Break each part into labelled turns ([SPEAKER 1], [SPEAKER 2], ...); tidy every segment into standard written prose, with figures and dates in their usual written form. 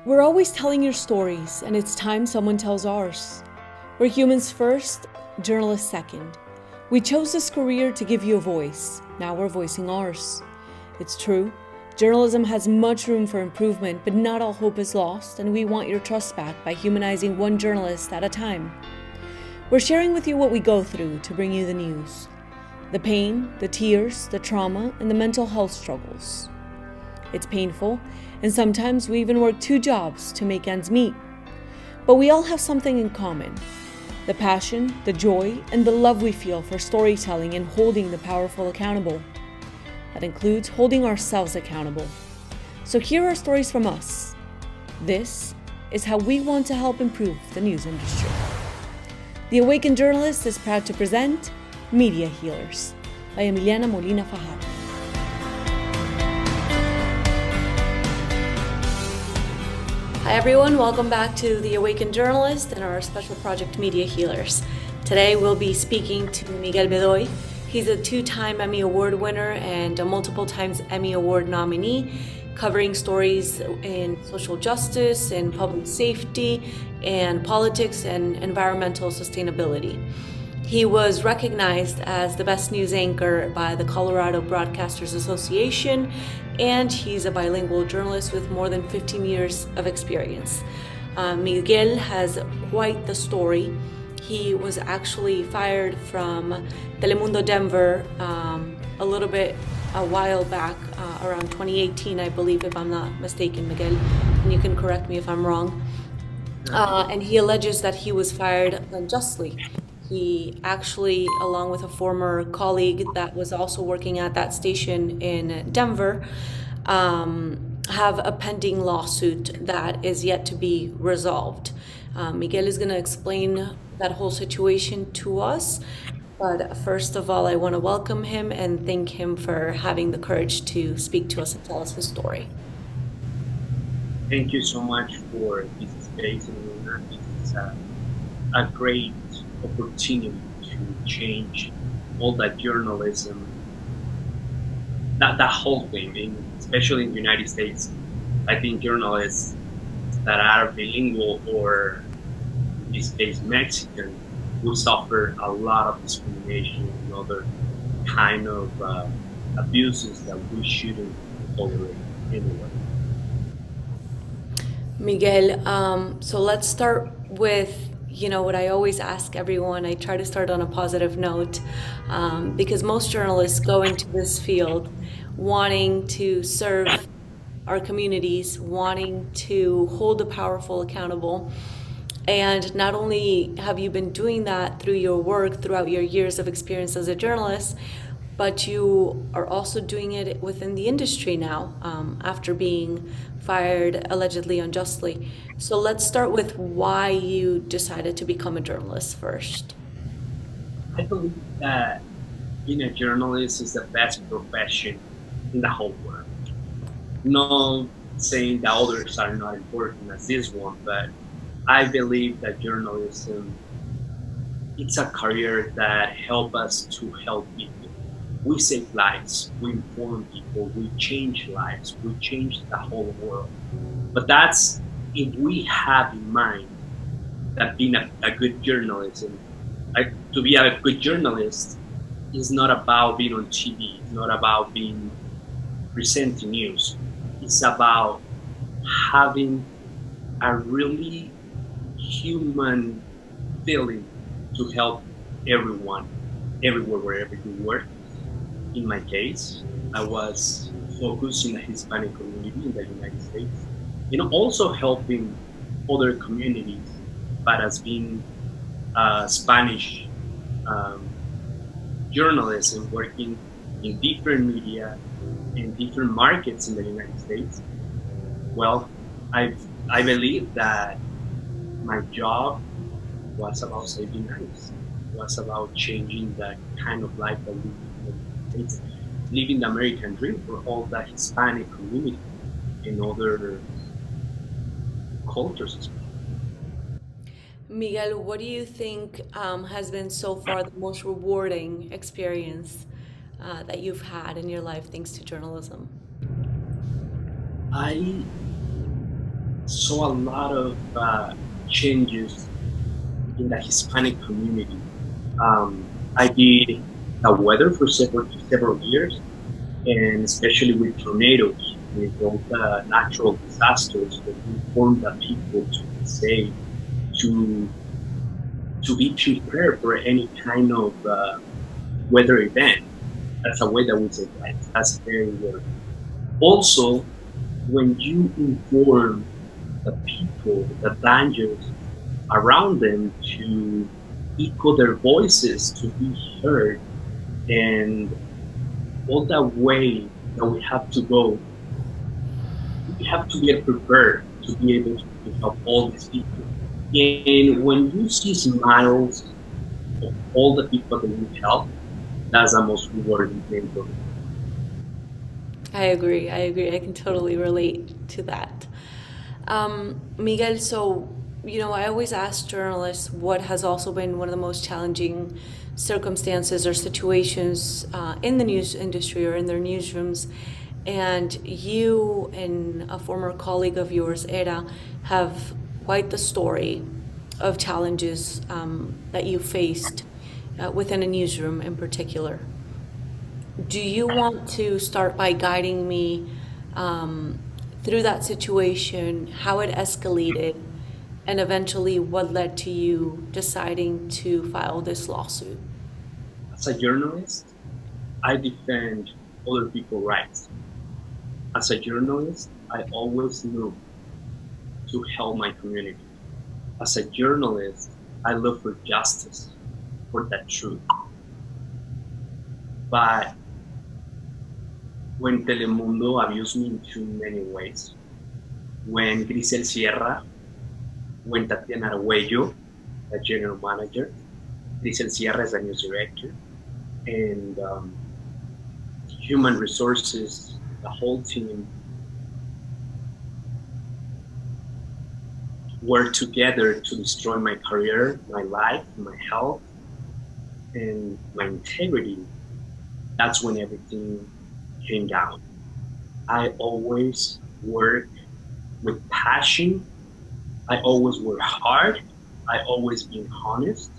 [SPEAKER 1] We're always telling your stories, and it's time someone tells ours. We're humans first, journalists second. We chose this career to give you a voice. Now we're voicing ours. It's true, journalism has much room for improvement, but not all hope is lost, and we want your trust back by humanizing one journalist at a time. We're sharing with you what we go through to bring you the news. The pain, the tears, the trauma, and the mental health struggles. It's painful, and sometimes we even work 2 jobs to make ends meet. But we all have something in common: the passion, the joy, and the love we feel for storytelling and holding the powerful accountable. That includes holding ourselves accountable. So here are stories from us. This is how we want to help improve the news industry. The Awakened Journalist is proud to present Media Healers by Emiliana Molina Fajardo. Hi everyone, welcome back to The Awakened Journalist and our special project Media Healers. Today we'll be speaking to Miguel Bedoy. He's a 2-time Emmy Award winner and a multiple times Emmy Award nominee, covering stories in social justice and public safety and politics and environmental sustainability. He was recognized as the best news anchor by the Colorado Broadcasters Association, and he's a bilingual journalist with more than 15 years of experience. Miguel has quite the story. He was actually fired from Telemundo Denver a while back, around 2018, I believe, if I'm not mistaken, Miguel, and you can correct me if I'm wrong. And he alleges that he was fired unjustly. He actually, along with a former colleague that was also working at that station in Denver, have a pending lawsuit that is yet to be resolved. Miguel is going to explain that whole situation to us. But first of all, I want to welcome him and thank him for having the courage to speak to us and tell us his story.
[SPEAKER 2] Thank you so much for this space, and this is a great opportunity to change all that journalism, that whole thing, especially in the United States. I think journalists that are bilingual, or in this case Mexican, will suffer a lot of discrimination and other kind of abuses that we shouldn't tolerate anyway.
[SPEAKER 1] Miguel, so let's start with what I always ask everyone. I try to start on a positive note, because most journalists go into this field wanting to serve our communities, wanting to hold the powerful accountable. And not only have you been doing that through your work throughout your years of experience as a journalist, but you are also doing it within the industry now, after being fired allegedly unjustly. So let's start with why you decided to become a journalist first.
[SPEAKER 2] I believe that being a journalist is the best profession in the whole world. Not saying that others are not important as this one, but I believe that journalism, it's a career that helps us to help people. We save lives, we inform people, we change lives, we change the whole world. But that's if we have in mind that being a good journalism, to be a good journalist is not about being on TV, it's not about being presenting news. It's about having a really human feeling to help everyone, everywhere, wherever you work. In my case, I was focused in the Hispanic community in the United States, also helping other communities, but as being Spanish journalism, working in different media, in different markets in the United States. Well, I believe that my job was about saving lives, was about changing the kind of life that we live. It's living the American dream for all the Hispanic community and other cultures as well.
[SPEAKER 1] Miguel, what do you think has been so far the most rewarding experience that you've had in your life thanks to journalism?
[SPEAKER 2] I saw a lot of changes in the Hispanic community. I did the weather for several years, and especially with tornadoes, with all the natural disasters that inform the people to be safe, to be prepared for any kind of weather event. That's a way that we say that. That's very word. Also, when you inform the people the dangers around them to echo their voices to be heard, and all that way that we have to go, we have to get prepared to be able to help all these people. And when you see smiles of all the people that you help, that's the most rewarding thing for me.
[SPEAKER 1] I agree. I agree. I can totally relate to that. Miguel, so, I always ask journalists what has also been one of the most challenging circumstances or situations in the news industry or in their newsrooms. And you and a former colleague of yours, Era, have quite the story of challenges that you faced within a newsroom in particular. Do you want to start by guiding me through that situation, how it escalated, and eventually what led to you deciding to file this lawsuit?
[SPEAKER 2] As a journalist, I defend other people's rights. As a journalist, I always knew to help my community. As a journalist, I look for justice, for the truth. But when Telemundo abused me in too many ways, when Grisel Sierra, when Tatiana Arguello, the general manager, Grisel Sierra is the news director, and human resources, the whole team, were together to destroy my career, my life, my health, and my integrity. That's when everything came down. I always work with passion. I always work hard. I always been honest.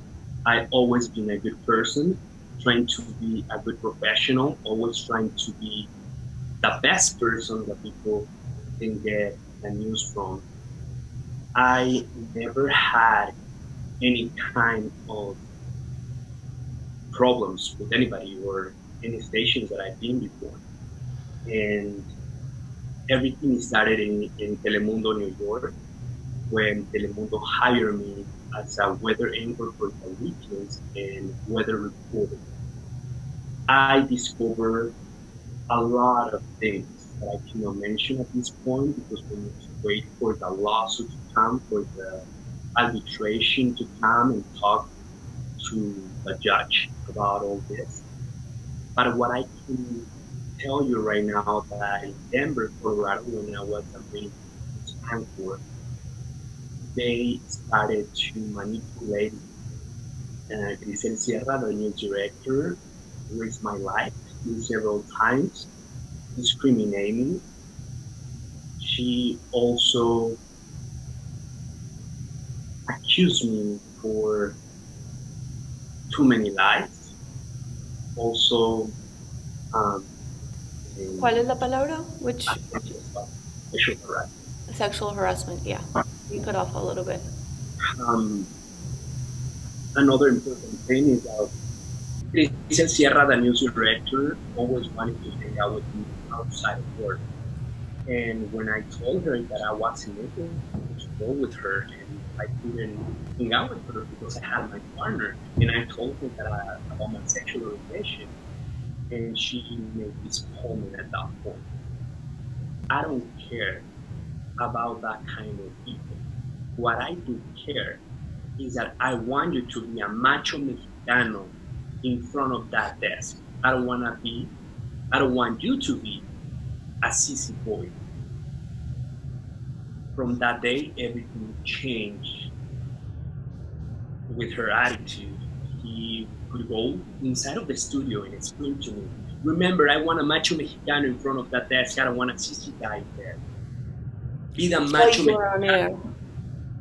[SPEAKER 2] I always been a good person, trying to be a good professional, always trying to be the best person that people can get the news from. I never had any kind of problems with anybody or any stations that I've been before. And everything started in Telemundo, New York, when Telemundo hired me as a weather anchor for the weekends and weather reporter. I discovered a lot of things that I cannot mention at this point because we need to wait for the lawsuit to come, for the arbitration to come and talk to the judge about all this. But what I can tell you right now that in Denver, Colorado, when I was a main anchor, they started to manipulate Grisel Sierra, the news director, risked my life several times, discriminating. She also accused me for too many lies. Also,
[SPEAKER 1] ¿Cuál es la palabra? Which
[SPEAKER 2] sexual harassment.
[SPEAKER 1] sexual harassment? Yeah, you cut off a little bit.
[SPEAKER 2] Um, Another important thing is that Cristian Sierra, the news director, always wanted to hang out with me outside of work. And when I told her that I wasn't able to go with her and I couldn't hang out with her because I had my partner, and I told her that about my sexual relation, and she made this comment at that point. I don't care about that kind of people. What I do care is that I want you to be a macho Mexicano in front of that desk. I don't want you to be a sissy boy. From that day, everything changed with her attitude. He could go inside of the studio and explain to me, remember, I want a macho Mexicano in front of that desk. I don't want a sissy guy there. Be the
[SPEAKER 1] So
[SPEAKER 2] macho
[SPEAKER 1] you are on air.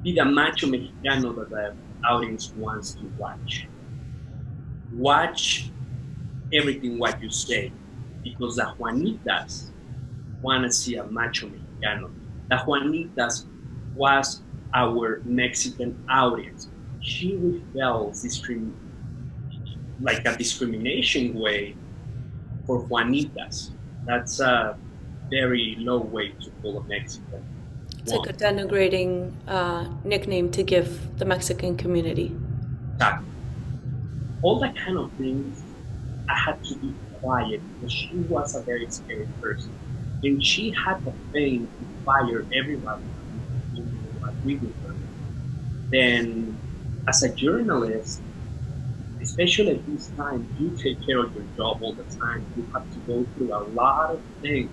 [SPEAKER 2] be the macho mexicano that the audience wants to watch. Watch everything what you say, because the Juanitas want to see a macho mexicano. The Juanitas was our Mexican audience. She felt like a discrimination way for Juanitas. That's a very low way to call a Mexican.
[SPEAKER 1] It's like a denigrating nickname to give the Mexican community.
[SPEAKER 2] Exactly. All that kind of things, I had to be quiet because she was a very scary person. And she had the fame to fire everybody who didn't agree with her. Then, as a journalist, especially at this time, you take care of your job all the time. You have to go through a lot of things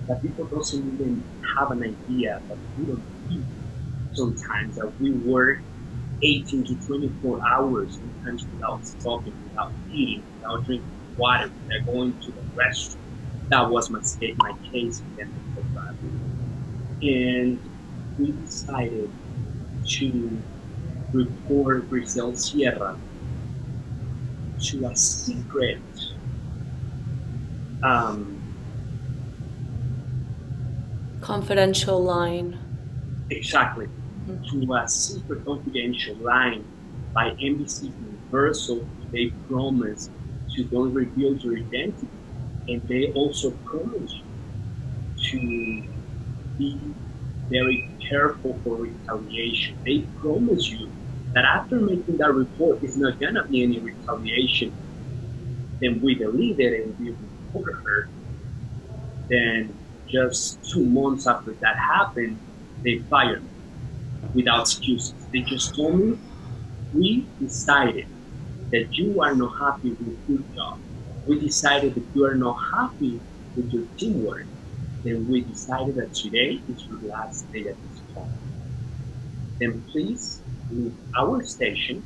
[SPEAKER 2] that people doesn't even have an idea that we don't see. Sometimes that we work 18 to 24 hours, sometimes without stopping, without eating, without drinking water, without going to the restroom. That was my case again. And we decided to report Brazil Sierra to a secret
[SPEAKER 1] Confidential line.
[SPEAKER 2] exactly, to a secret confidential line by NBC Universal. They promised to don't reveal your identity, and they also promised to be very careful for retaliation. They promise you that after making that report, it's not gonna be any retaliation. Then we deleted it and we reported her. Then just 2 months after that happened, they fired me without excuses. They just told me, we decided that you are not happy with your job. We decided that you are not happy with your teamwork. Then we decided that today is your last day at this point. Then please leave our station,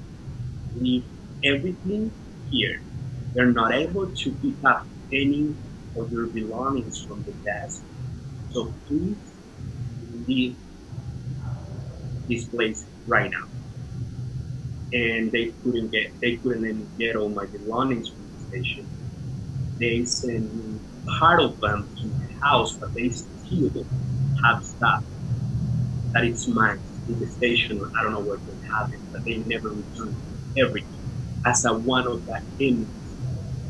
[SPEAKER 2] leave everything here. You're not able to pick up any of your belongings from the desk. So please leave this place right now. And they couldn't even get all my belongings from the station. They sent me part of them to my house, but they still have stuff that is mine in the station. I don't know where they have it, but they never returned everything. As a one of the Emmys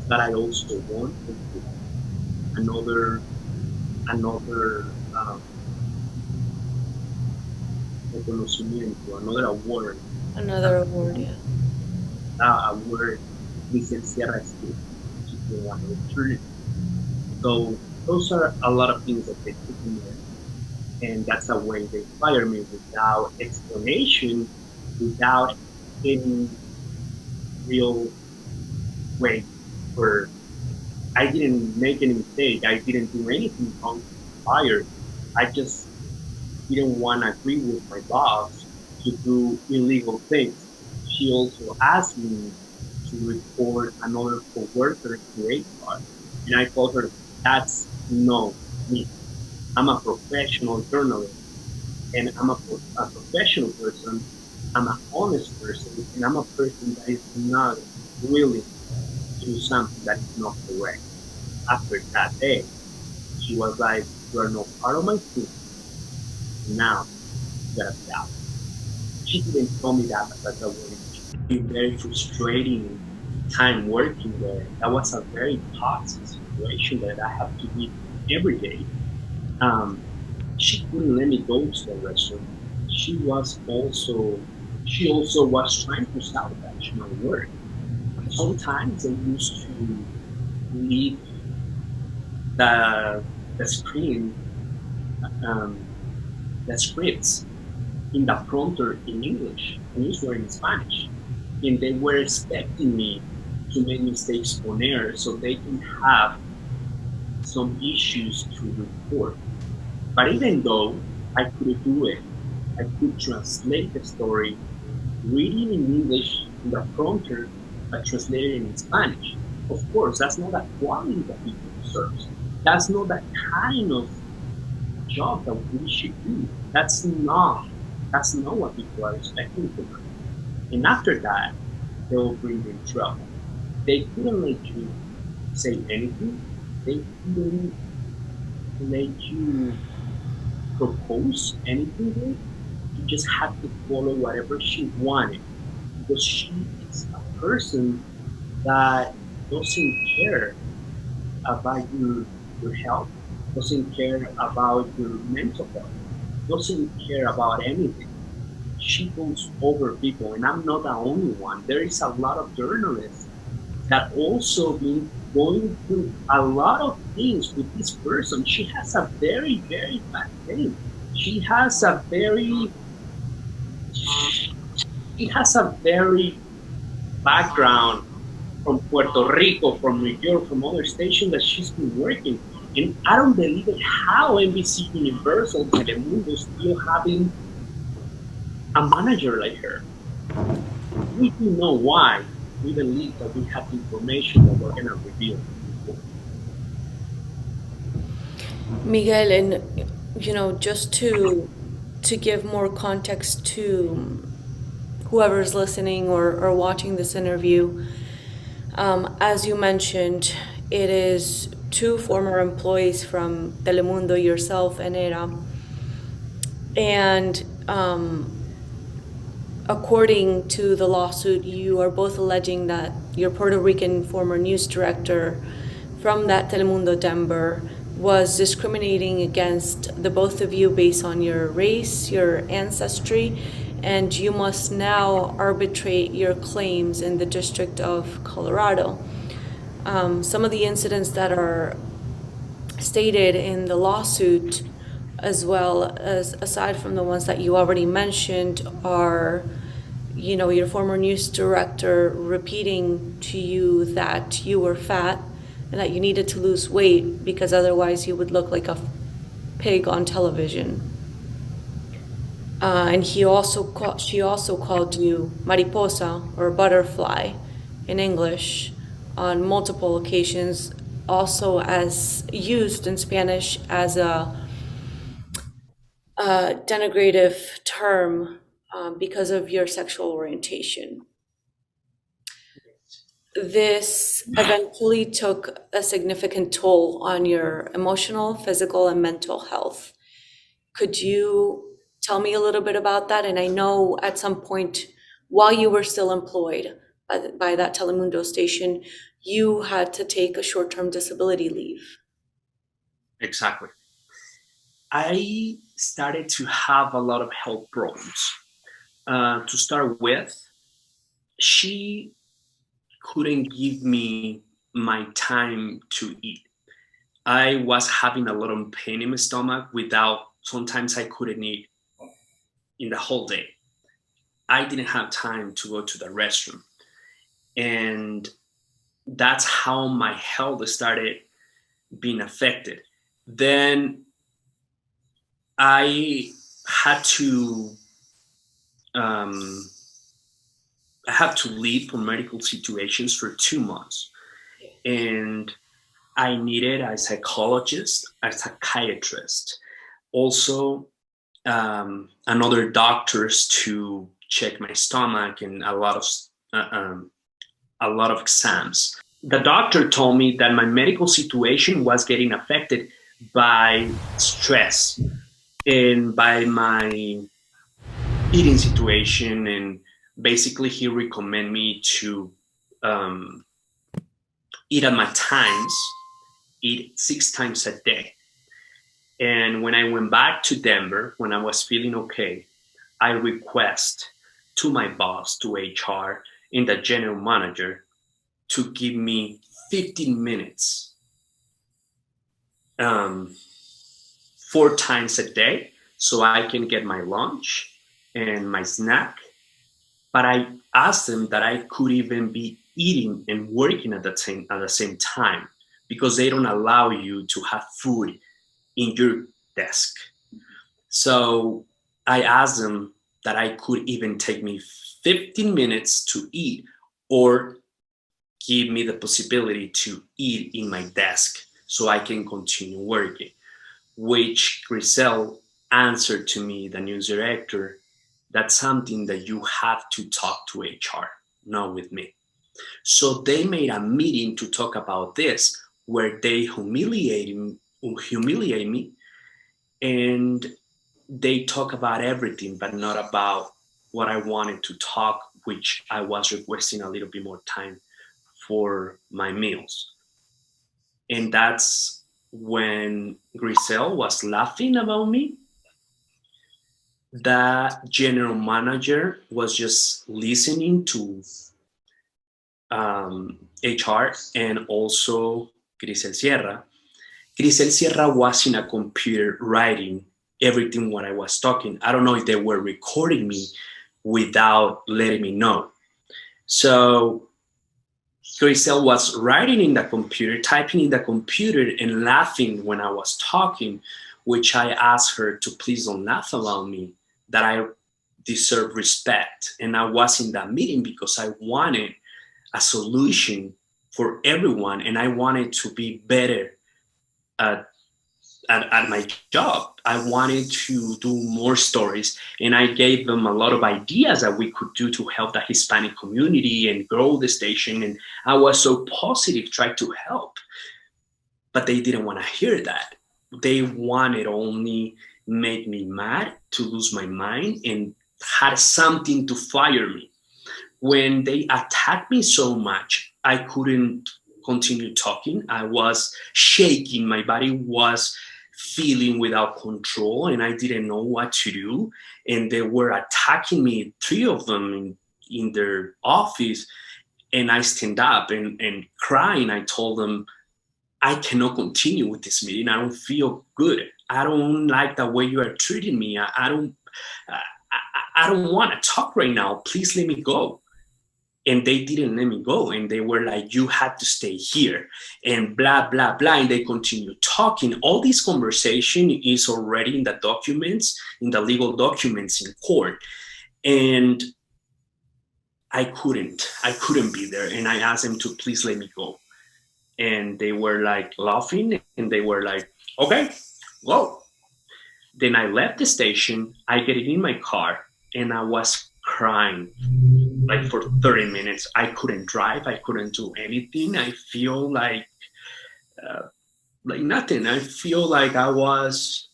[SPEAKER 2] that I also won, another reconocimiento, another award.
[SPEAKER 1] Another award, yeah.
[SPEAKER 2] Award licenciada to one return. So those are a lot of things that they put in there, and that's the way they fire me without explanation, without any real way. For I didn't make any mistake. I didn't do anything wrong to be fired. I just didn't want to agree with my boss to do illegal things. She also asked me to report another coworker to HR, and I told her that's no me. I'm a professional journalist, and I'm a professional person. I'm an honest person, and I'm a person that is not willing to do something that is not correct. After that day, she was like, "You are not part of my team. Now, you gotta be out." She didn't tell me that, but that's a very frustrating time working there. That was a very toxic situation that I have to meet every day. She couldn't let me go to the restaurant. She also was trying to sabotage my work. Sometimes they used to leave the screen, the scripts in the prompter in English, and these were in Spanish. And they were expecting me to make mistakes on air so they can have some issues to report. But even though I could do it, I could translate the story, reading in English in the prompter, but translate it in Spanish. Of course, that's not the quality that people deserve. That's not the kind of job that we should do. That's not what people are expecting from us. And after that, they will bring you in trouble. They couldn't let you say anything. They couldn't let you propose anything. You just have to follow whatever she wanted because she is a person that doesn't care about your health, doesn't care about your mental health, doesn't care about anything. She goes over people, and I'm not the only one. There is a lot of journalists that also been going through a lot of things with this person. She has a very, very bad thing. She has a very she has a very background from Puerto Rico, from New York, from other stations that she's been working. And I don't believe it how NBC Universal Telemundo is still having a manager like her. We do know why. We believe that we have information that we're going to reveal.
[SPEAKER 1] Miguel, and just to give more context to whoever's listening or watching this interview, as you mentioned, it is two former employees from Telemundo, yourself and Era, and according to the lawsuit, you are both alleging that your Puerto Rican former news director from that Telemundo Denver was discriminating against the both of you based on your race, your ancestry, and you must now arbitrate your claims in the District of Colorado. Some of the incidents that are stated in the lawsuit, as well as aside from the ones that you already mentioned, are your former news director repeating to you that you were fat and that you needed to lose weight because otherwise you would look like a pig on television. And she also called you mariposa or butterfly in English on multiple occasions, also as used in Spanish as a denigrative term because of your sexual orientation. This eventually took a significant toll on your emotional, physical, and mental health. Could you tell me a little bit about that? And I know at some point, while you were still employed by that Telemundo station, you had to take a short-term disability leave.
[SPEAKER 2] Exactly. I started to have a lot of health problems. To start with, she couldn't give me my time to eat. I was having a lot of pain in my stomach without, sometimes I couldn't eat in the whole day. I didn't have time to go to the restroom. And that's how my health started being affected. Then I had to um, I had to leave for medical situations for 2 months, and I needed a psychologist, a psychiatrist, also another doctors to check my stomach and a lot of exams. The doctor told me that my medical situation was getting affected by stress and by my eating situation, and basically he recommended me to um, eat at my times, eat 6 times a day. And when I went back to Denver, when I was feeling okay, I request to my boss, to HR, and the general manager to give me 15 minutes, um, 4 times a day, so I can get my lunch and my snack. But I asked them that I could even be eating and working at the same time, because they don't allow you to have food in your desk. So I asked them that I could even take me 15 minutes to eat, or give me the possibility to eat in my desk so I can continue working. which Grisel answered to me, the news director, that's something that you have to talk to HR, not with me. So they made a meeting to talk about this, where they humiliate me, and they talk about everything, but not about what I wanted to talk, which I was requesting a little bit more time for my meals. And that's when Grisel was laughing about me. The general manager was just listening to HR, and also Grisel Sierra. Grisel Sierra was in a computer writing everything what I was talking. I don't know if they were recording me without letting me know. So Grisel was writing in the computer, typing in the computer, and laughing when I was talking, which I asked her to please don't laugh about me, that I deserve respect. And I was in that meeting because I wanted a solution for everyone, and I wanted to be better at, at my job. I wanted to do more stories, and I gave them a lot of ideas that we could do to help the Hispanic community and grow the station. And I was so positive, trying to help, but they didn't want to hear that. They wanted only make me mad, to lose my mind, and had something to fire me. When they attacked me so much, I couldn't continue talking. I was shaking. My body was feeling without control, and I didn't know what to do. And they were attacking me, three of them in their office. And I stand up and crying. I told them, I cannot continue with this meeting. I don't feel good. I don't like the way you are treating me. I don't want to talk right now. Please let me go. And they didn't let me go, and they were like, you had to stay here, and blah blah blah. And they continue talking. All this conversation is already in the documents, in the legal documents in court. And I couldn't be there. And I asked them to please let me go, and they were like laughing, and they were like, okay, go. Then I left the station. I get in my car, and I was crying like for 30 minutes. I couldn't drive. I couldn't do anything. I feel like nothing. I feel like I was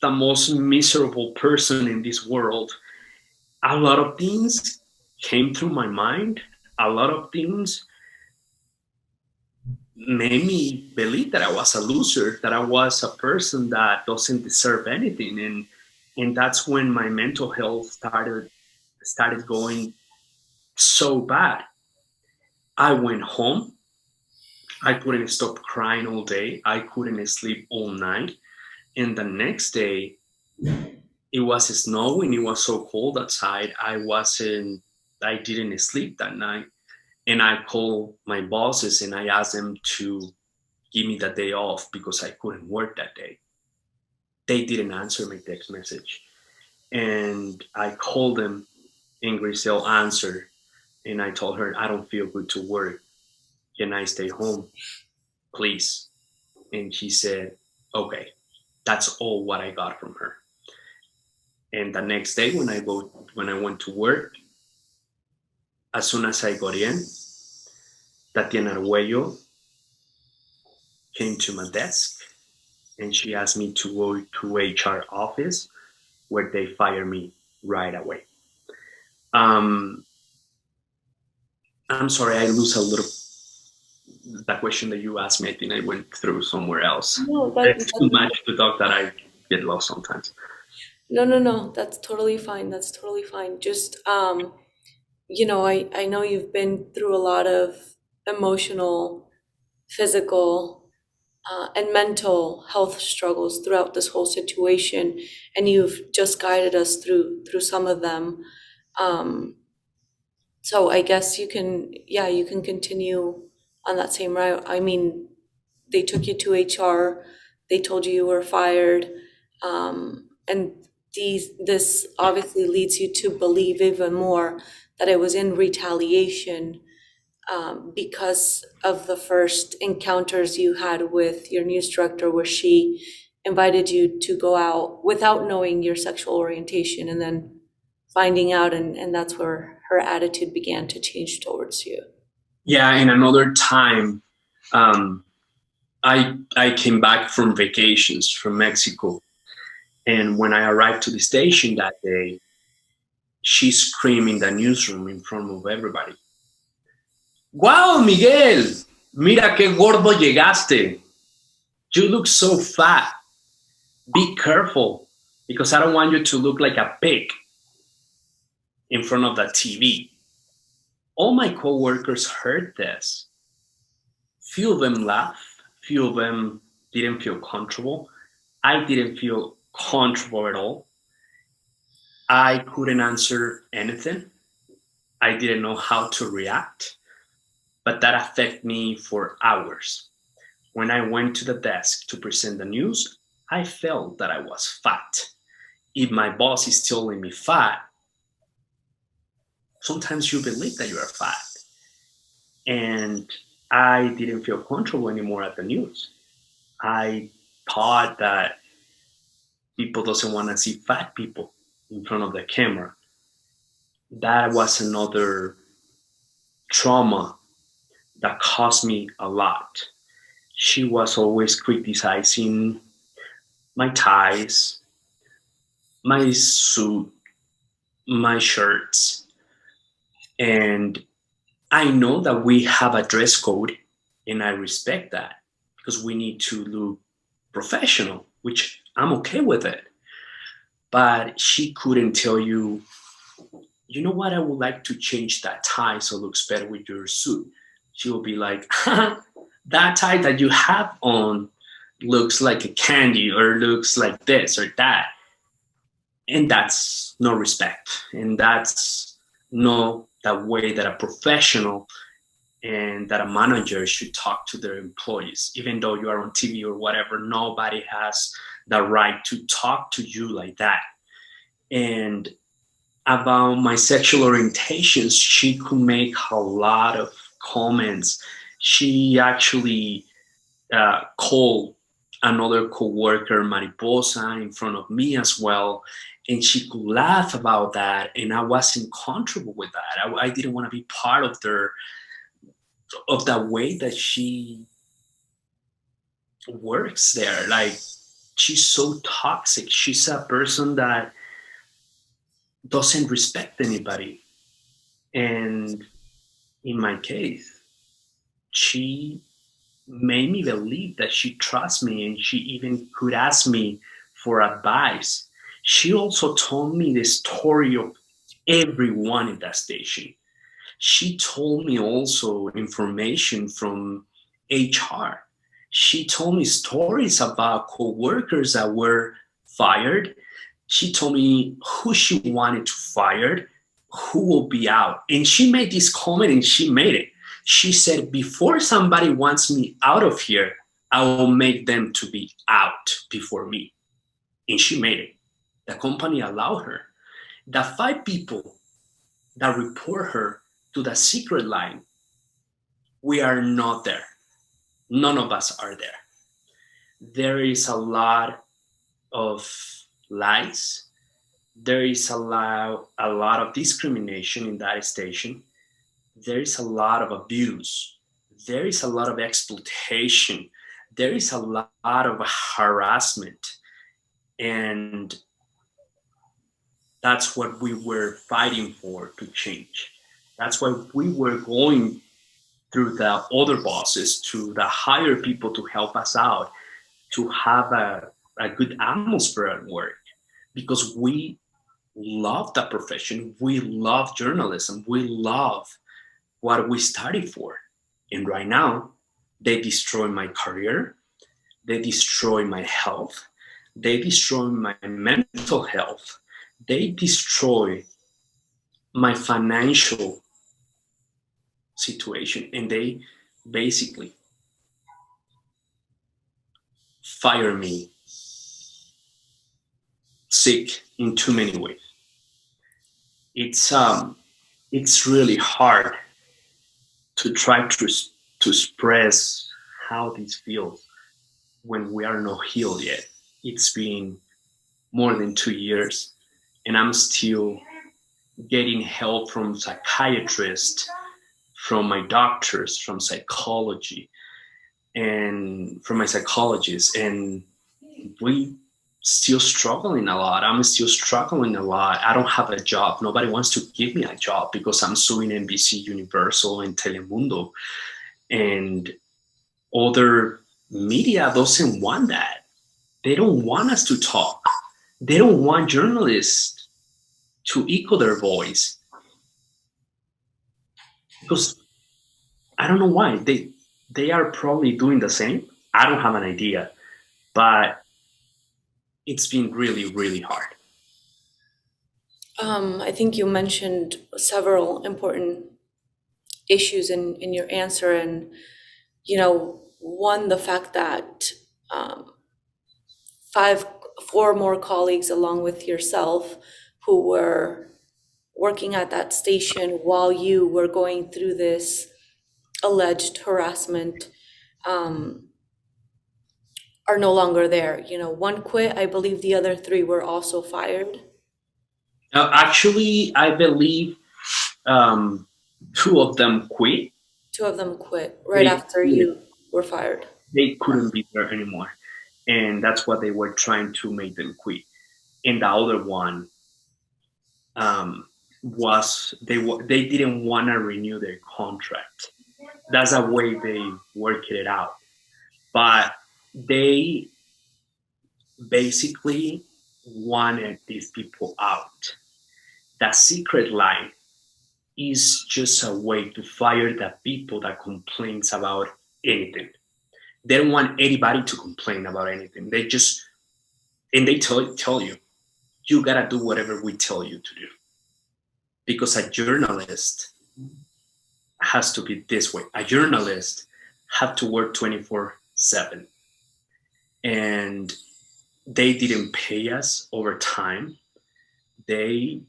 [SPEAKER 2] the most miserable person in this world. A lot of things came through my mind. A lot of things made me believe that I was a loser, that I was a person that doesn't deserve anything. And that's when my mental health started going so bad. I went home. I couldn't stop crying all day. I couldn't sleep all night. And the next day, it was snowing. It was so cold outside. I didn't sleep that night. And I called my bosses and I asked them to give me the day off because I couldn't work that day. They didn't answer my text message. And I called them, and Grisel answered. And I told her, I don't feel good to work. Can I stay home, please? And she said, okay. That's all what I got from her. And the next day when I went to work, as soon as I got in, Tatiana Arguello came to my desk and she asked me to go to HR office, where they fired me right away. I'm sorry, I lose a little that question that you asked me. I think I went through somewhere else.
[SPEAKER 1] No,
[SPEAKER 2] it's too much to talk that I get lost sometimes.
[SPEAKER 1] no. That's totally fine. That's totally fine. Just, I know you've been through a lot of emotional, physical, and mental health struggles throughout this whole situation, and you've just guided us through some of them. So I guess you can continue on that same route. I mean, they took you to HR, they told you you were fired, and this obviously leads you to believe even more that it was in retaliation, because of the first encounters you had with your news director, where she invited you to go out without knowing your sexual orientation and then finding out, and that's where her attitude began to change towards you.
[SPEAKER 2] Yeah, in another time, I came back from vacations from Mexico, and when I arrived to the station that day, she screamed in the newsroom in front of everybody. Wow, Miguel, mira qué gordo llegaste. You look so fat. Be careful, because I don't want you to look like a pig in front of the TV. All my coworkers heard this. Few of them laughed, few of them didn't feel comfortable. I didn't feel comfortable at all. I couldn't answer anything. I didn't know how to react, but that affected me for hours. When I went to the desk to present the news, I felt that I was fat. If my boss is telling me fat, sometimes you believe that you are fat. And I didn't feel comfortable anymore at the news. I thought that people doesn't want to see fat people in front of the camera. That was another trauma that cost me a lot. She was always criticizing my ties, my suit, my shirts. And I know that we have a dress code, and I respect that because we need to look professional, which I'm okay with it. But she couldn't tell you, you know what, I would like to change that tie so it looks better with your suit. She will be like, that tie that you have on looks like a candy or looks like this or that. And that's no respect. And that's no the way that a professional and that a manager should talk to their employees. Even though you are on TV or whatever, nobody has the right to talk to you like that. And about my sexual orientations, she could make a lot of comments. She actually called another coworker mariposa in front of me as well, and she could laugh about that, and I wasn't comfortable with that. I didn't want to be part of the way that she works there. Like, she's so toxic. She's a person that doesn't respect anybody. And in my case, she made me believe that she trusts me, and she even could ask me for advice. She also told me the story of everyone in that station. She told me also information from HR. She told me stories about coworkers that were fired. She told me who she wanted to fire, who will be out. And she made this comment, and she made it. She said, before somebody wants me out of here, I will make them to be out before me. And she made it. The company allowed her. The 5 people that report her to the secret line, we are not there. None of us are there. There is a lot of lies. There is a lot of discrimination in that station. There is a lot of abuse. There is a lot of exploitation. There is a lot of harassment. And that's what we were fighting for to change. That's why we were going through the other bosses, to the higher people to help us out, to have a good atmosphere at work, because we love the profession. We love journalism. We love what we studied for. And right now, they destroy my career. They destroy my health. They destroy my mental health. They destroy my financial situation. And they basically fire me sick in too many ways. It's really hard to try to express how this feels when we are not healed yet. it's been more than 2 years, and I'm still getting help from psychiatrists, from my doctors, from psychology, and from my psychologist, and we still struggling a lot. I'm still struggling a lot. I don't have a job. Nobody wants to give me a job because I'm suing NBC Universal and Telemundo, and other media doesn't want that. They don't want us to talk. They don't want journalists to echo their voice, because I don't know why. They are probably doing the same. I don't have an idea, but it's been really, really hard.
[SPEAKER 1] I think you mentioned several important issues in your answer, and one, the fact that um, four more colleagues along with yourself who were working at that station while you were going through this alleged harassment um, are no longer there. One quit. I believe the other three were also fired.
[SPEAKER 2] Actually, I believe um, two of them quit.
[SPEAKER 1] Two of them quit right
[SPEAKER 2] They
[SPEAKER 1] after you were fired.
[SPEAKER 2] they couldn't be there anymore, and that's what they were trying to make them quit. And the other one was they didn't want to renew their contract. That's a way they worked it out, but they basically wanted these people out. That secret line is just a way to fire the people that complains about anything. They don't want anybody to complain about anything. They just, and they tell you, you gotta do whatever we tell you to do. Because a journalist has to be this way. A journalist have to work 24/7. And they didn't pay us over time. They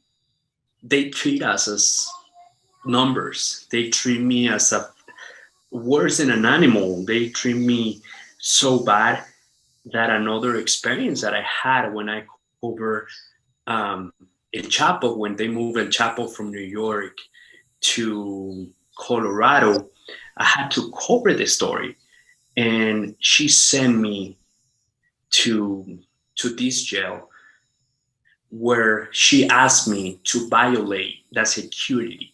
[SPEAKER 2] treat us as numbers. They treat me as a worse than an animal. They treat me so bad that another experience that I had when I covered El Chapo, when they moved El Chapo from New York to Colorado, I had to cover the story, and she sent me to this jail where she asked me to violate the security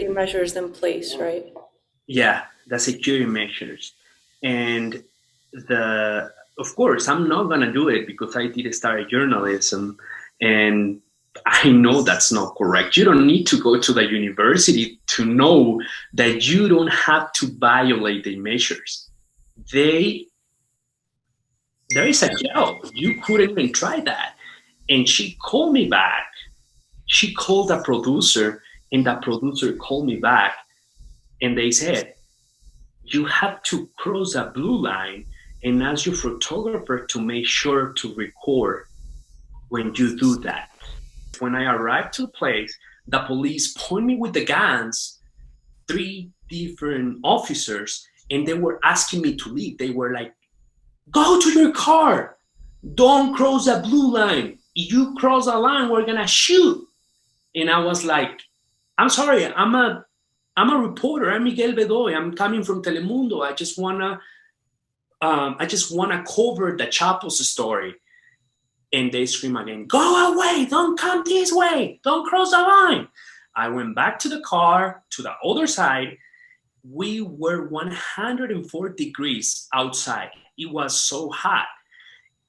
[SPEAKER 1] Measures in place, right?
[SPEAKER 2] Yeah, the security measures. And of course, I'm not gonna do it because I did start journalism, and I know that's not correct. You don't need to go to the university to know that you don't have to violate the measures. There is a jail. You couldn't even try that. And she called me back. She called the producer, and the producer called me back, and they said, you have to cross a blue line and ask your photographer to make sure to record when you do that. When I arrived to the place, the police pointed me with the guns, 3 different officers, and they were asking me to leave. They were like, go to your car. Don't cross a blue line. If you cross a line, we're gonna shoot. And I was like, I'm sorry, I'm a reporter. I'm Miguel Bedoy. I'm coming from Telemundo. I just wanna cover the Chapo's story. And they scream again, go away, don't come this way, don't cross the line. I went back to the car, to the other side. We were 104 degrees outside. It was so hot.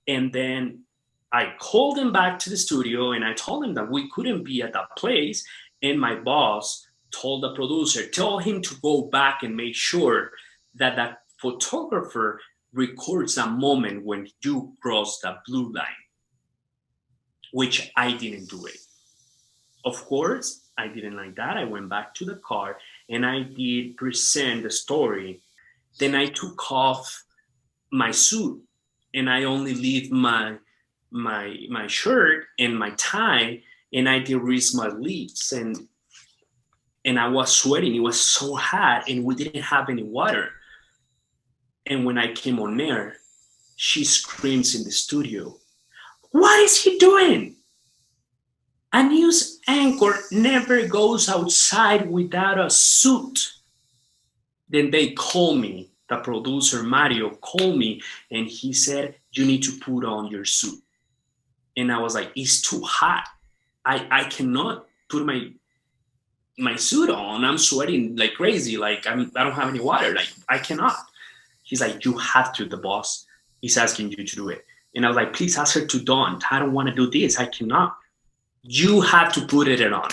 [SPEAKER 2] And then I called them back to the studio, and I told them that we couldn't be at that place. And my boss told the producer, tell him to go back and make sure that that photographer records a moment when you cross the blue line, which I didn't do it. Of course, I didn't like that. I went back to the car and I did present the story. Then I took off my suit and I only leave my shirt and my tie, and I did raise my lips, and I was sweating. It was so hot, and we didn't have any water. And when I came on air, she screams in the studio, "What is he doing? A news anchor never goes outside without a suit." Then they call me, the producer Mario called me, and he said, "You need to put on your suit." And I was like, "It's too hot. I cannot put my suit on. I'm sweating like crazy. Like I don't have any water. Like I cannot." He's like, "You have to. The boss is asking you to do it." And I was like, "Please ask her to don't. I don't want to do this. I cannot. You have to put it on."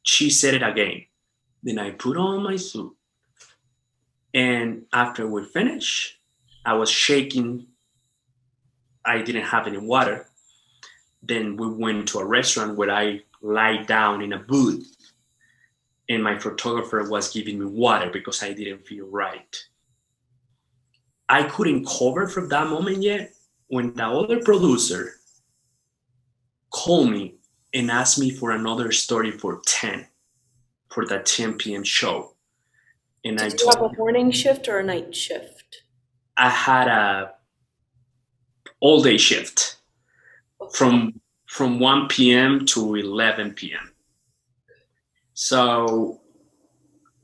[SPEAKER 2] She said it again. Then I put on my suit. And after we finished, I was shaking. I didn't have any water. Then we went to a restaurant where I lie down in a booth, and my photographer was giving me water because I didn't feel right. I couldn't cover from that moment yet when the other producer called me and asked me for another story for the 10 p.m. show. And I
[SPEAKER 1] Did you have
[SPEAKER 2] told
[SPEAKER 1] a morning shift or a night shift?
[SPEAKER 2] I had a all day shift
[SPEAKER 1] Okay.
[SPEAKER 2] from 1 p.m. to 11 p.m. So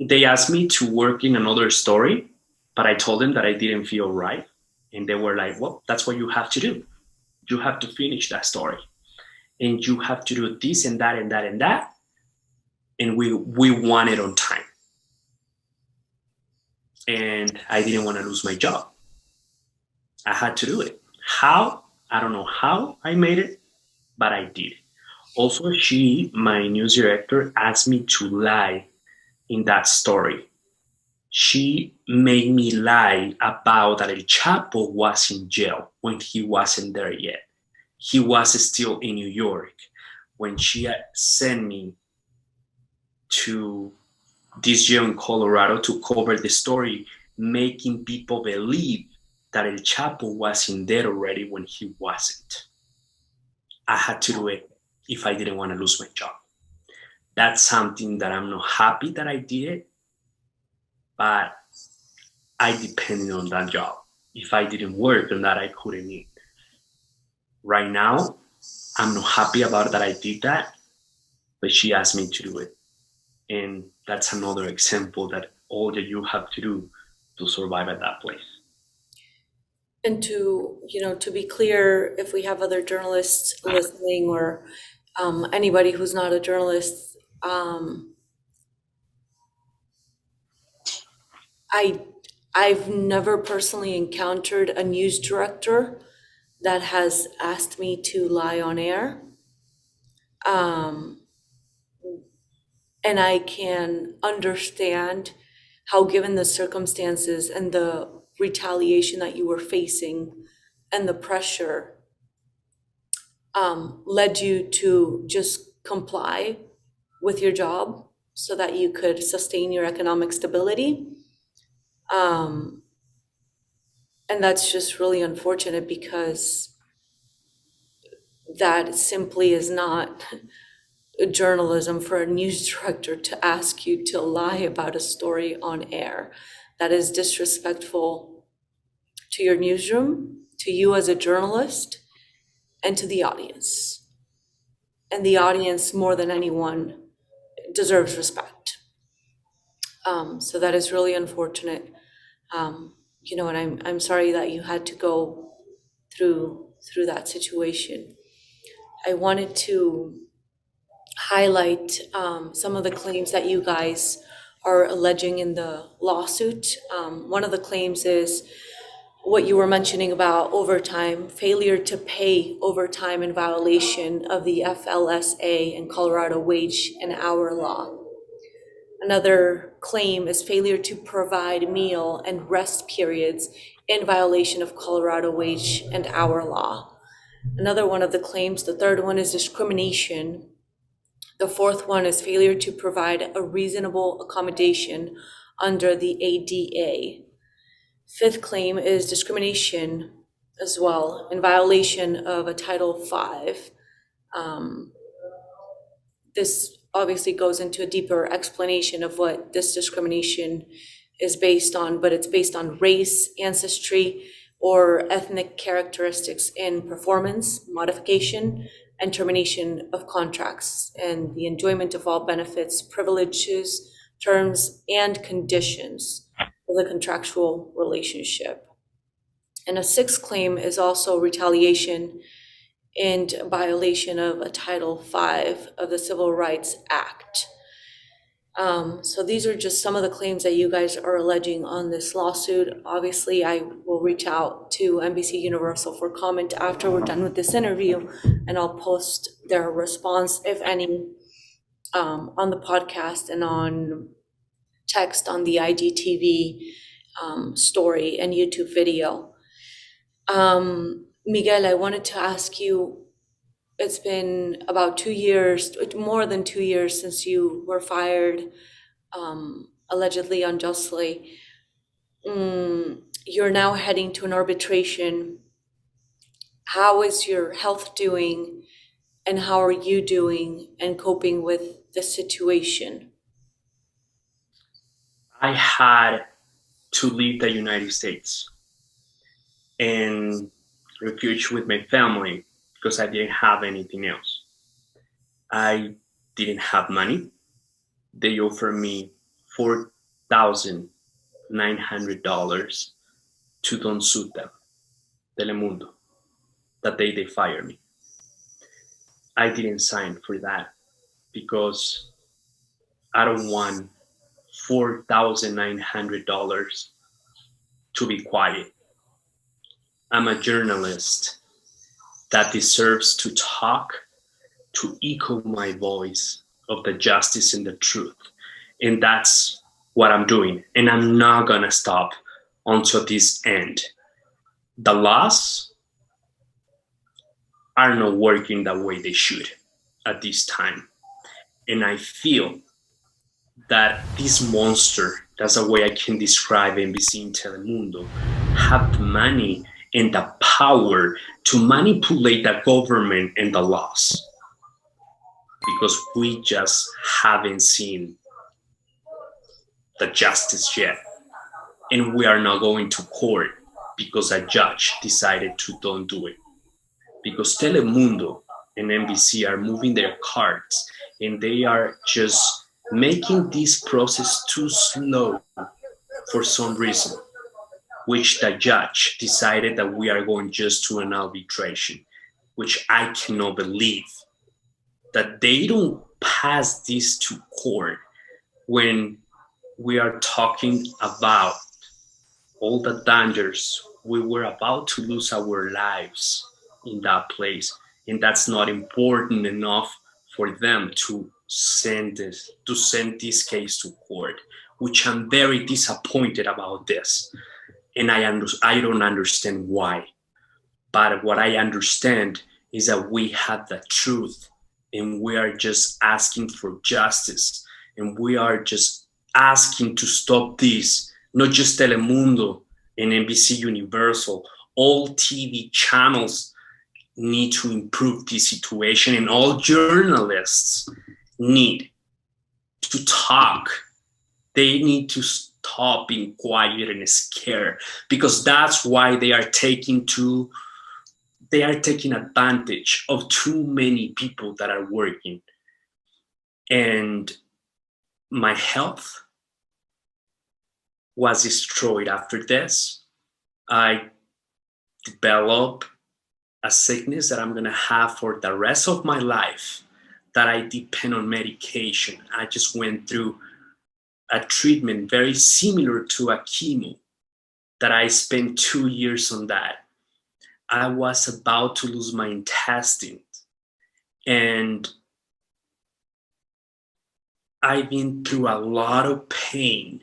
[SPEAKER 2] they asked me to work in another story, but I told them that I didn't feel right. And they were like, "Well, that's what you have to do. You have to finish that story. And you have to do this and that and that and that. And we want it on time." And I didn't want to lose my job. I had to do it. How? I don't know how I made it, but I did. Also, my news director, asked me to lie in that story. She made me lie about that El Chapo was in jail when he wasn't there yet. He was still in New York when she sent me to this jail in Colorado to cover the story, making people believe that El Chapo was in there already when he wasn't. I had to do it if I didn't want to lose my job. That's something that I'm not happy that I did, but I depended on that job. If I didn't work on that, I couldn't eat. Right now, I'm not happy about that I did that, but she asked me to do it. And that's another example that all that you have to do to survive at that place.
[SPEAKER 1] And to be clear, if we have other journalists listening or anybody who's not a journalist, I've never personally encountered a news director that has asked me to lie on air. And I can understand how, given the circumstances and the retaliation that you were facing and the pressure, led you to just comply with your job so that you could sustain your economic stability. And that's just really unfortunate because that simply is not journalism for a news director to ask you to lie about a story on air. That is disrespectful to your newsroom, to you as a journalist, and to the audience. And the audience, more than anyone, deserves respect. So that is really unfortunate. And I'm sorry that you had to go through that situation. I wanted to highlight some of the claims that you guys are alleging in the lawsuit. One of the claims is what you were mentioning about overtime, failure to pay overtime in violation of the FLSA and Colorado wage and hour law. Another claim is failure to provide meal and rest periods in violation of Colorado wage and hour law. Another one of the claims, the third one, is discrimination. The fourth one is failure to provide a reasonable accommodation under the ADA. Fifth claim is discrimination as well in violation of a Title V. This obviously goes into a deeper explanation of what this discrimination is based on, but it's based on race, ancestry, or ethnic characteristics in performance, modification, and termination of contracts, and the enjoyment of all benefits, privileges, terms, and conditions of the contractual relationship. And a sixth claim is also retaliation and violation of a Title V of the Civil Rights Act. So these are just some of the claims that you guys are alleging on this lawsuit. Obviously, I will reach out to NBC Universal for comment after we're done with this interview, and I'll post their response, if any, on the podcast and on text on the IGTV story and YouTube video. Miguel, I wanted to ask you, it's been about 2 years, more than 2 years since you were fired, allegedly unjustly. You're now heading to an arbitration. How is your health doing, and how are you doing and coping with the situation?
[SPEAKER 2] I had to leave the United States and refuge with my family because I didn't have anything else. I didn't have money. They offered me $4,900 to don't sue them, Telemundo, that day they fired me. I didn't sign for that because I don't want $4,900 to be quiet. I'm a journalist that deserves to talk, to echo my voice of the justice and the truth. And that's what I'm doing. And I'm not gonna stop until this end. The laws are not working the way they should at this time. And I feel that this monster, that's the way I can describe NBC and Telemundo, have the money and the power to manipulate the government and the laws. Because we just haven't seen the justice yet. And we are not going to court because a judge decided to don't do it. Because Telemundo and NBC are moving their cards and they are just making this process too slow for some reason, which the judge decided that we are going just to an arbitration, which I cannot believe that they don't pass this to court when we are talking about all the dangers. We were about to lose our lives in that place, and that's not important enough for them to send this case to court, which I'm very disappointed about this. And I don't understand why. But what I understand is that we have the truth and we are just asking for justice. And we are just asking to stop this, not just Telemundo and NBC Universal. All TV channels need to improve this situation, and all journalists need to talk. They need to stop being quiet and scared, because that's why they are taking advantage of too many people that are working. And my health was destroyed after this. I developed a sickness that I'm gonna have for the rest of my life, that I depend on medication. I just went through a treatment very similar to a chemo that I spent 2 years on that. I was about to lose my intestines, and I've been through a lot of pain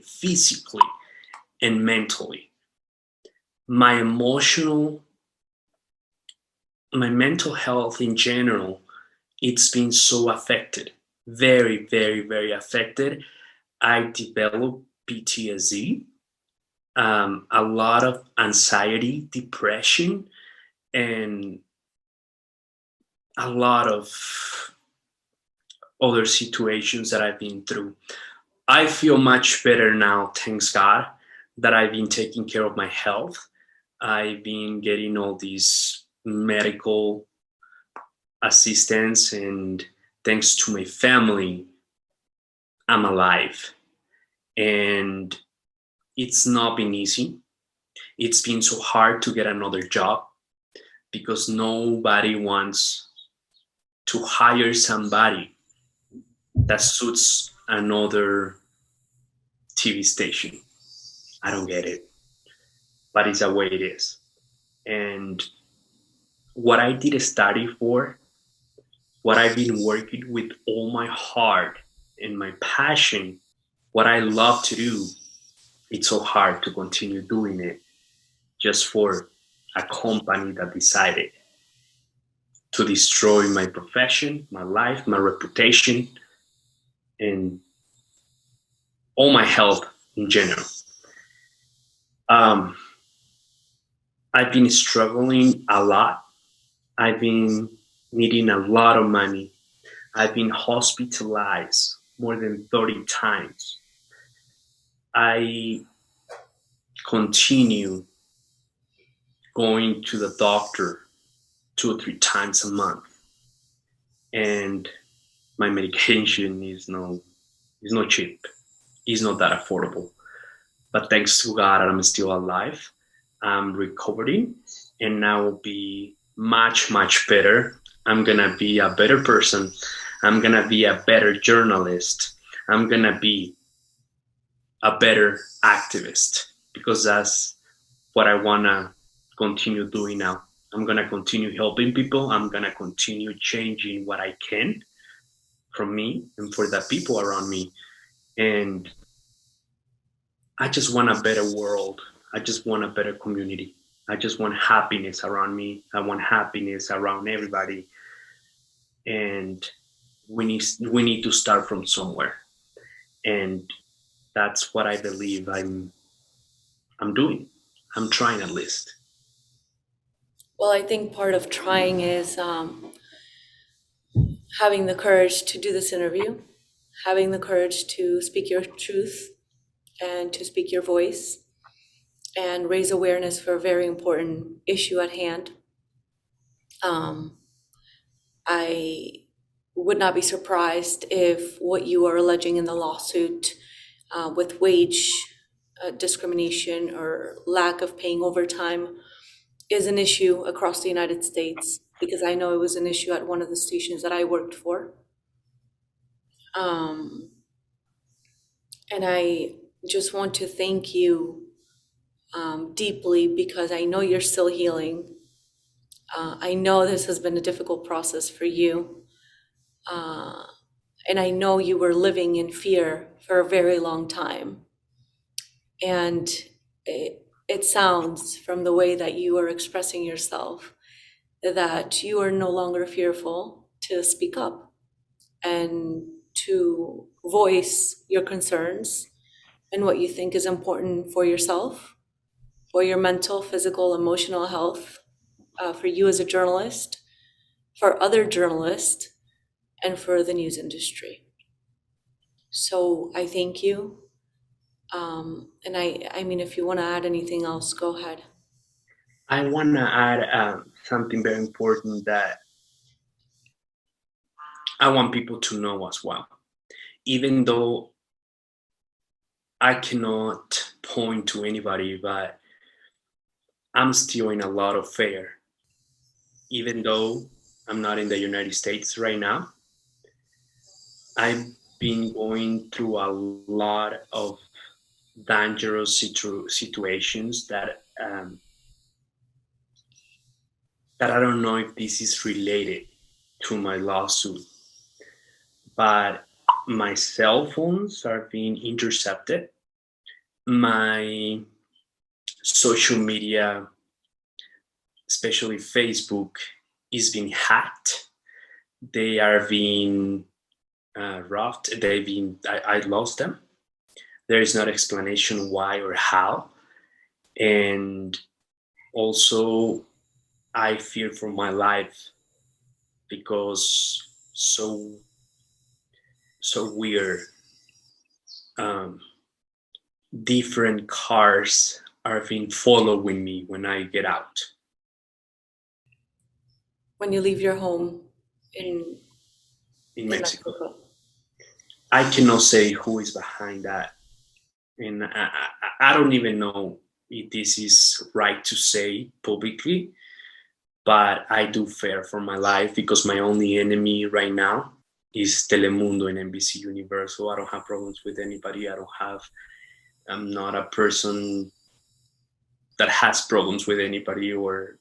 [SPEAKER 2] physically and mentally. My mental health in general, it's been so affected, very, very, very affected. I developed PTSD, a lot of anxiety, depression, and a lot of other situations that I've been through. I feel much better now, thanks God. that I've been taking care of my health. I've been getting all these medical assistance, and thanks to my family, I'm alive. And it's not been easy. It's been so hard to get another job because nobody wants to hire somebody that suits another TV station. I don't get it, but it's the way it is. And what I did study for, what I've been working with all my heart and my passion, what I love to do, it's so hard to continue doing it just for a company that decided to destroy my profession, my life, my reputation, and all my health in general. Um, I've been struggling a lot. I've been needing a lot of money. I've been hospitalized more than 30 times. I continue going to the doctor 2 or 3 times a month, and my medication is not cheap. It's not that affordable. But thanks to God, I'm still alive. I'm recovering, and I will be much better. I'm gonna be a better person. I'm gonna be a better journalist. I'm gonna be a better activist because that's what I wanna continue doing now. I'm gonna continue helping people. I'm gonna continue changing what I can from me and for the people around me. And I just want a better world. I just want a better community. I just want happiness around me. I want happiness around everybody. And we need to start from somewhere. And that's what I believe I'm doing. I'm trying at least.
[SPEAKER 1] Well, I think part of trying is having the courage to do this interview, having the courage to speak your truth and to speak your voice and raise awareness for a very important issue at hand. Um, I would not be surprised if what you are alleging in the lawsuit with wage discrimination or lack of paying overtime is an issue across the United States, because I know it was an issue at one of the stations that I worked for. Um, and I just want to thank you deeply, because I know you're still healing. I know this has been a difficult process for you. And I know you were living in fear for a very long time. And it sounds from the way that you are expressing yourself that you are no longer fearful to speak up and to voice your concerns and what you think is important for yourself, for your mental, physical, emotional health, for you as a journalist, for other journalists, and for the news industry. So I thank you. And I mean, if you want to add anything else, go ahead.
[SPEAKER 2] I want to add something very important that I want people to know as well. Even though I cannot point to anybody, but I'm still in a lot of fear. Even though I'm not in the United States right now, I've been going through a lot of dangerous situations that I don't know if this is related to my lawsuit, but my cell phones are being intercepted. My social media, especially Facebook, is being hacked. They are being robbed. I lost them. There is no explanation why or how. And also, I fear for my life because so weird um, different cars are being following me when I get out.
[SPEAKER 1] When you leave your home in
[SPEAKER 2] Mexico.
[SPEAKER 1] Mexico.
[SPEAKER 2] I cannot say who is behind that. And I don't even know if this is right to say publicly, but I do fear for my life because my only enemy right now is Telemundo and NBC Universal. I don't have problems with anybody. I'm not a person that has problems with anybody or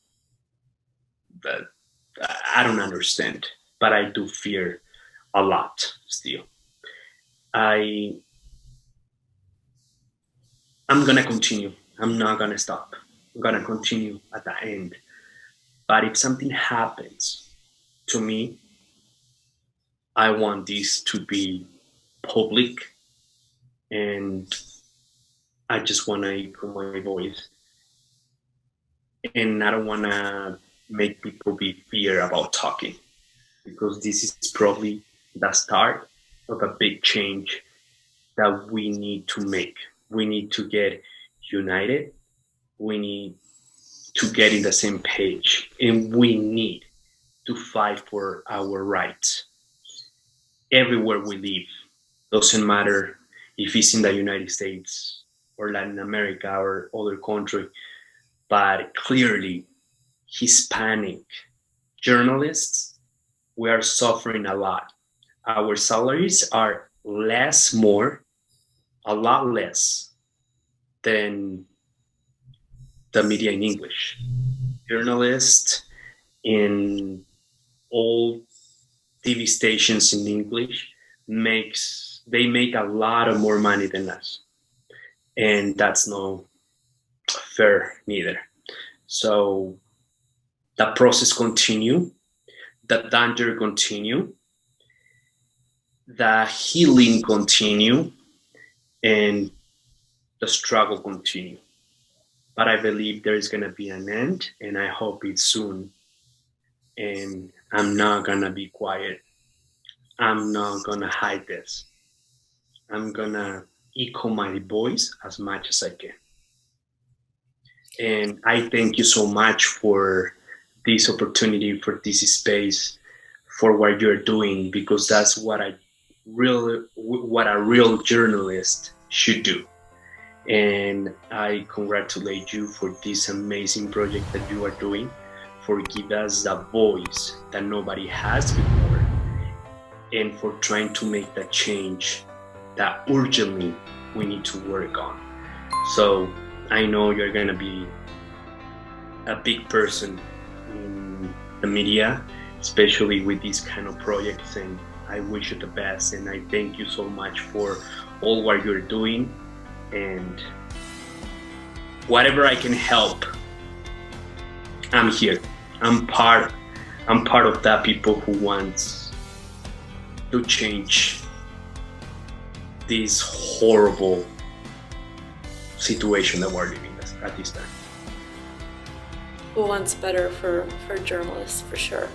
[SPEAKER 2] that I don't understand, but I do fear a lot still. I'm gonna continue. I'm not gonna stop. I'm gonna continue at the end. But if something happens to me, I want this to be public, and I just want to echo my voice. And I don't want to make people be fear about talking, because this is probably the start of a big change that we need to make. We need to get united. We need to get in the same page, and we need to fight for our rights everywhere we live. Doesn't matter if it's in the United States or Latin America or other country, but clearly Hispanic journalists, we are suffering a lot. Our salaries are a lot less than the media in English. Journalists in all TV stations in English make a lot of more money than us, and that's no fair neither. So the process continue, the danger continue, the healing continue, and the struggle continue. But I believe there is going to be an end, and I hope it's soon. And I'm not going to be quiet. I'm not going to hide this. I'm going to echo my voice as much as I can. And I thank you so much for this opportunity, for this space, for what you're doing, because that's what a real journalist should do. And I congratulate you for this amazing project that you are doing, for giving us the voice that nobody has before, and for trying to make that change that urgently we need to work on. So I know you're gonna be a big person in the media, especially with these kind of projects, and I wish you the best, and I thank you so much for all what you're doing. And whatever I can help, I'm here. I'm part of that people who wants to change this horrible situation that we're living at this time.
[SPEAKER 1] Who wants better for journalists, for sure.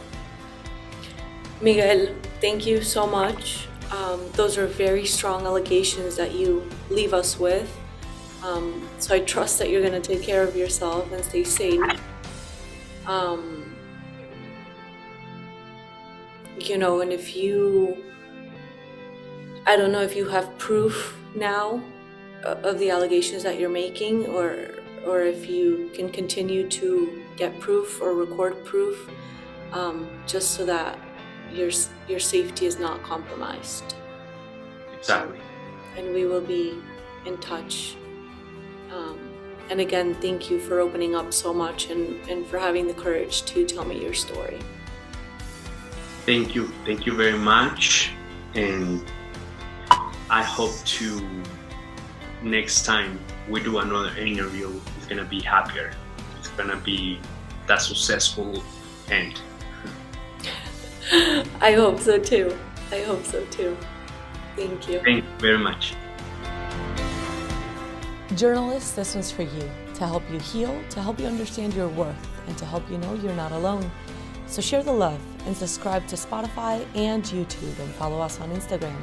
[SPEAKER 1] Miguel, thank you so much. Those are very strong allegations that you leave us with. So I trust that you're going to take care of yourself and stay safe. And I don't know if you have proof now of the allegations that you're making, or if you can continue to get proof or record proof, just so that your safety is not compromised.
[SPEAKER 2] Exactly.
[SPEAKER 1] And we will be in touch. And again, thank you for opening up so much and for having the courage to tell me your story.
[SPEAKER 2] Thank you very much, and I hope to next time we do another interview, it's gonna be happier. It's gonna be that successful end.
[SPEAKER 1] I hope so too. Thank you.
[SPEAKER 2] Thank you very much.
[SPEAKER 3] Journalists, this one's for you, to help you heal, to help you understand your worth, and to help you know you're not alone. So share the love and subscribe to Spotify and YouTube, and follow us on Instagram.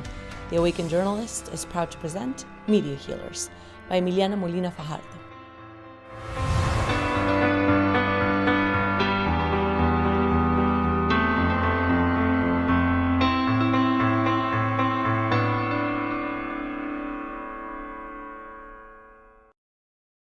[SPEAKER 3] The Awakened Journalist is proud to present Media Healers. by Emiliana Molina Fajardo.